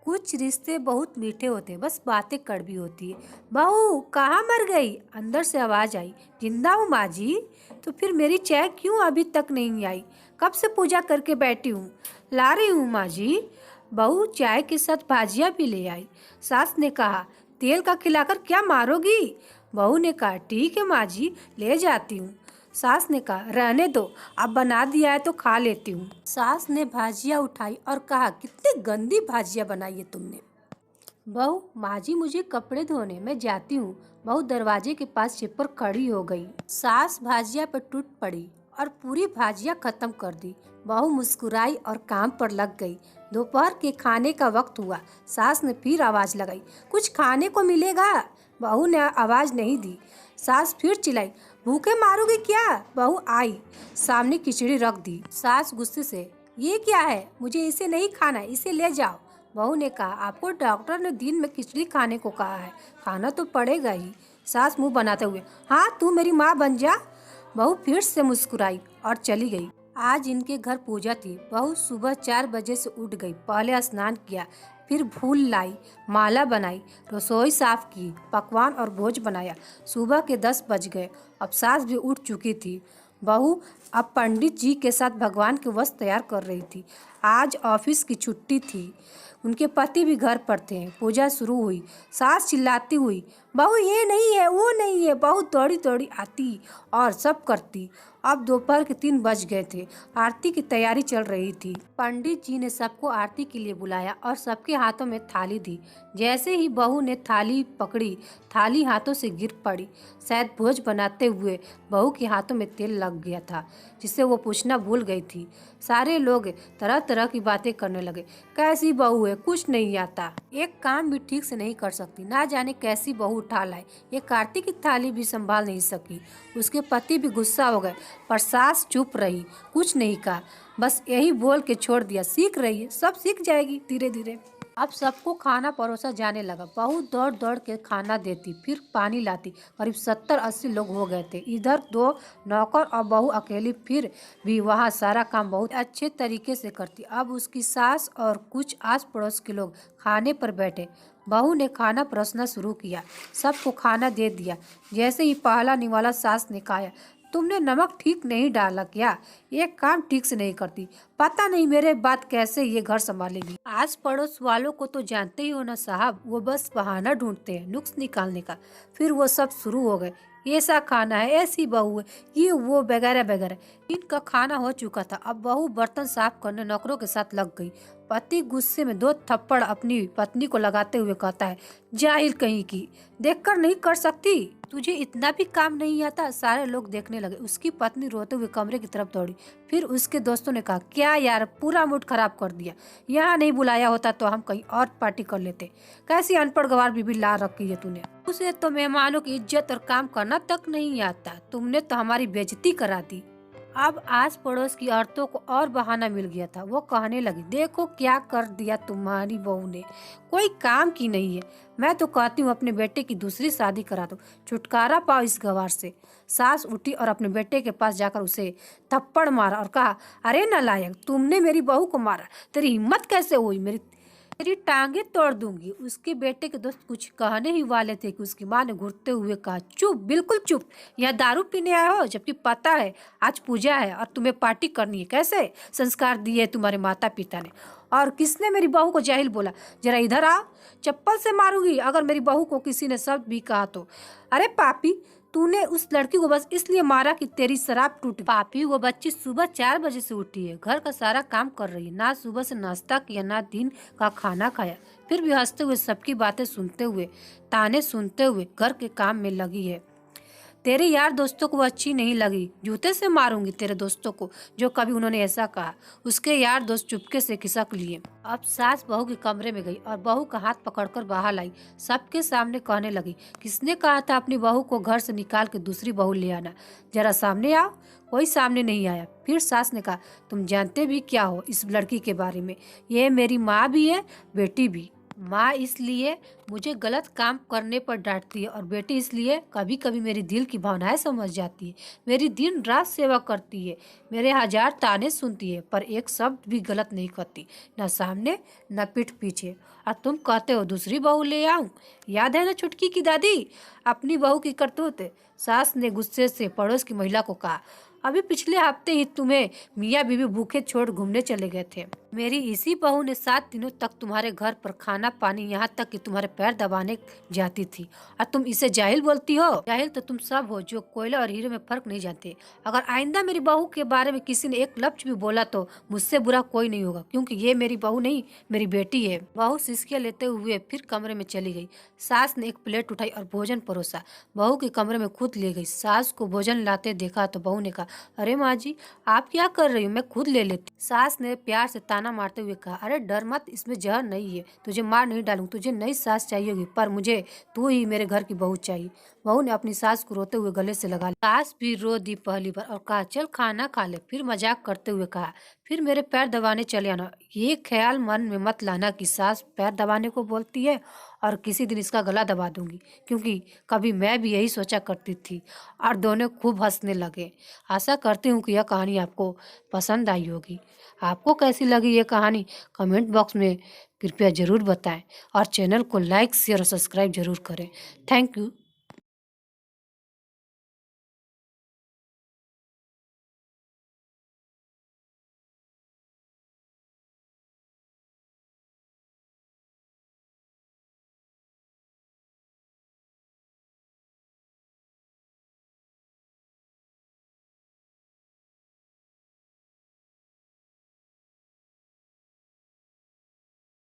कुछ रिश्ते बहुत मीठे होते हैं, बस बातें कड़वी होती है। बहू कहाँ मर गई? अंदर से आवाज आई। जिंदा हूँ माँ जी। तो फिर मेरी चाय क्यों अभी तक नहीं आई? कब से पूजा करके बैठी हूँ। ला रही हूँ माँ जी। बहू चाय के साथ भाजिया भी ले आई। सास ने कहा, तेल का खिलाकर क्या मारोगी? बहू ने कहा, ठीक है माँ जी, ले जाती हूँ। सास ने कहा, रहने दो, अब बना दिया है तो खा लेती हूँ। सास ने भाजिया उठाई और कहा, कितनी गंदी भाजिया बनाई है तुमने। बहू, माँ जी मुझे कपड़े धोने, मैं जाती हूँ। बहू दरवाजे के पास छिपकर खड़ी हो गई। सास भाजिया पर टूट पड़ी और पूरी भाजिया खत्म कर दी। बहू मुस्कुराई और काम पर लग गई। दोपहर के खाने का वक्त हुआ। सास ने फिर आवाज लगाई, कुछ खाने को मिलेगा? बहू ने आवाज नहीं दी। सास फिर चिल्लाई, भूखे मारोगे क्या? बहू आई, सामने खिचड़ी रख दी। सास गुस्से से, ये क्या है? मुझे इसे नहीं खाना, इसे ले जाओ। बहू ने कहा, आपको डॉक्टर ने दिन में खिचड़ी खाने को कहा है, खाना तो पड़ेगा ही। सास मुंह बनाते हुए, हाँ तू मेरी माँ बन जा। बहू फिर से मुस्कुराई और चली गई। आज इनके घर पूजा थी। बहू सुबह 4 बजे से उठ गई। पहले स्नान किया, फिर फूल लाई, माला बनाई, रसोई साफ की, पकवान और भोज बनाया। सुबह के 10 बज गए। अब सास भी उठ चुकी थी। बहू अब पंडित जी के साथ भगवान के वस्त्र तैयार कर रही थी। आज ऑफिस की छुट्टी थी। उनके पति भी घर पर थे। पूजा शुरू हुई। सास चिल्लाती हुई, बहू ये नहीं है, वो नहीं है। बहू दौड़ी दौड़ी आती और सब करती। अब दोपहर के 3 बज गए थे। आरती की तैयारी चल रही थी। पंडित जी ने सबको आरती के लिए बुलाया और सबके हाथों में थाली दी। जैसे ही बहू ने थाली पकड़ी, थाली हाथों से गिर पड़ी। शायद भोज बनाते हुए बहू के हाथों में तेल लग गया था, जिससे वो पूछना भूल गई थी। सारे लोग तरह तरह की बातें करने लगे। कैसी बहू है, कुछ नहीं आता, एक काम भी ठीक से नहीं कर सकती, ना जाने कैसी बहू उठा लाए, ये कार्तिक की थाली भी संभाल नहीं सकी। उसके पति भी गुस्सा हो गए, पर सास चुप रही, कुछ नहीं कहा, बस यही बोल के छोड़ दिया, सीख रही है, सब सीख जाएगी धीरे धीरे। अब सबको खाना परोसा जाने लगा। बहू दौड़ दौड़ के खाना देती, फिर पानी लाती। करीब 70-80 लोग हो गए थे। इधर 2 नौकर और बहू अकेली, फिर भी वहाँ सारा काम बहुत अच्छे तरीके से करती। अब उसकी सास और कुछ आस पड़ोस के लोग खाने पर बैठे। बहू ने खाना परोसना शुरू किया, सबको खाना दे दिया। जैसे ही पहला निवाला सास ने खाया, तुमने नमक ठीक नहीं डाला क्या? ये काम ठीक से नहीं करती, पता नहीं मेरे बाद कैसे ये घर संभालेगी। आस पड़ोस वालों को तो जानते ही हो ना साहब, वो बस बहाना ढूंढते हैं नुक्स निकालने का। फिर वो सब शुरू हो गए, ऐसा खाना है, ऐसी बहू है, ये वो वगैरह वगैरह। इनका खाना हो चुका था। अब बहू बर्तन साफ करने नौकरों के साथ लग गई। पति गुस्से में 2 थप्पड़ अपनी पत्नी को लगाते हुए कहता है, जाहिल कहीं की, देखकर नहीं कर सकती, तुझे इतना भी काम नहीं आता। सारे लोग देखने लगे। उसकी पत्नी रोते हुए कमरे की तरफ दौड़ी। फिर उसके दोस्तों ने कहा, क्या यार, पूरा मूड खराब कर दिया, यहाँ नहीं बुलाया होता तो हम कहीं और पार्टी कर लेते। कैसी अनपढ़ गवार बीबी ला रखी है तूने, उसे तो मेहमानों की इज्जत और काम करना तक नहीं आता, तुमने तो हमारी बेइज्जती करा दी। अब आस पड़ोस की औरतों को और बहाना मिल गया था। वो कहने लगी, देखो क्या कर दिया तुम्हारी बहू ने, कोई काम की नहीं है। मैं तो कहती हूँ अपने बेटे की दूसरी शादी करा दो, छुटकारा पाओ इस गवार से। सास उठी और अपने बेटे के पास जाकर उसे थप्पड़ मारा और कहा, अरे नालायक, तुमने मेरी बहू को मारा, तेरी हिम्मत कैसे हुई, मेरी टांगे तोड़ दूंगी। उसके बेटे के दोस्त कुछ कहने ही वाले थे कि उसकी माँ ने घुरते हुए कहा, चुप, बिल्कुल चुप, यहाँ दारू पीने आए हो, जबकि पता है आज पूजा है और तुम्हें पार्टी करनी है। कैसे संस्कार दिए तुम्हारे माता पिता ने? और किसने मेरी बहू को जाहिल बोला? जरा इधर आओ, चप्पल से मारूंगी अगर मेरी बहू को किसी ने शब्द भी कहा तो। अरे पापी, तूने उस लड़की को बस इसलिए मारा कि तेरी शराब टूट। पापी, वो बच्ची सुबह 4 बजे से उठी है, घर का सारा काम कर रही है, ना सुबह से नाश्ता किया, ना दिन का खाना खाया, फिर भी हंसते हुए सबकी बातें सुनते हुए, ताने सुनते हुए घर के काम में लगी है। तेरे यार दोस्तों को वो अच्छी नहीं लगी, जूते से मारूंगी तेरे दोस्तों को जो कभी उन्होंने ऐसा कहा। उसके यार दोस्त चुपके से खिसक लिए। अब सास बहू के कमरे में गई और बहू का हाथ पकड़कर बाहर लाई। सबके सामने कहने लगी, किसने कहा था अपनी बहू को घर से निकाल के दूसरी बहू ले आना? जरा सामने आओ। कोई सामने नहीं आया। फिर सास ने कहा, तुम जानते भी क्या हो इस लड़की के बारे में? ये मेरी माँ भी है, बेटी भी। माँ इसलिए मुझे गलत काम करने पर डांटती है और बेटी इसलिए कभी कभी मेरी दिल की भावनाएं समझ जाती है। मेरी दिन रात सेवा करती है, मेरे हजार ताने सुनती है, पर एक शब्द भी गलत नहीं करती, न सामने न पीठ पीछे। और तुम कहते हो दूसरी बहू ले आऊं? याद है ना छुटकी की दादी, अपनी बहू की करतूत? सास ने गुस्से से पड़ोस की महिला को कहा, अभी पिछले हफ्ते ही तुम्हें मियाँ बीवी भूखे छोड़ घूमने चले गए थे। मेरी इसी बहू ने 7 दिनों तक तुम्हारे घर पर खाना पानी, यहाँ तक कि तुम्हारे पैर दबाने जाती थी, और तुम इसे जाहिल बोलती हो? जाहिल तो तुम सब हो जो कोयले और हीरे में फर्क नहीं जानते। अगर आइंदा मेरी बहू के बारे में किसी ने एक लफ्ज भी बोला तो मुझसे बुरा कोई नहीं होगा, क्योंकि ये मेरी बहू नहीं, मेरी बेटी है। बहू सिसकियां लेते हुए फिर कमरे में चली गई। सास ने एक प्लेट उठाई और भोजन परोसा, बहू के कमरे में खुद ले गई। सास को भोजन लाते देखा तो बहू ने कहा, अरे माँ जी, आप क्या कर रही हो, मैं खुद ले लेती। सास ने प्यार से ताना मारते हुए कहा, अरे डर मत, इसमें जहर नहीं है, तुझे मार नहीं डालूंगी। तुझे नई सास चाहिए होगी, पर मुझे तू ही मेरे घर की बहू चाहिए। बहू ने अपनी सास को रोते हुए गले से लगा लिया। सास भी रो दी पहली बार और कहा, चल खाना खा ले। फिर मजाक करते हुए कहा, फिर मेरे पैर दबाने चले आना। ये ख्याल मन में मत लाना कि सास पैर दबाने को बोलती है और किसी दिन इसका गला दबा दूंगी, क्योंकि कभी मैं भी यही सोचा करती थी। और दोनों खूब हंसने लगे। आशा करती हूँ कि यह कहानी आपको पसंद आई होगी। आपको कैसी लगी ये कहानी कमेंट बॉक्स में कृपया ज़रूर बताएं, और चैनल को लाइक शेयर और सब्सक्राइब जरूर करें। Thank you.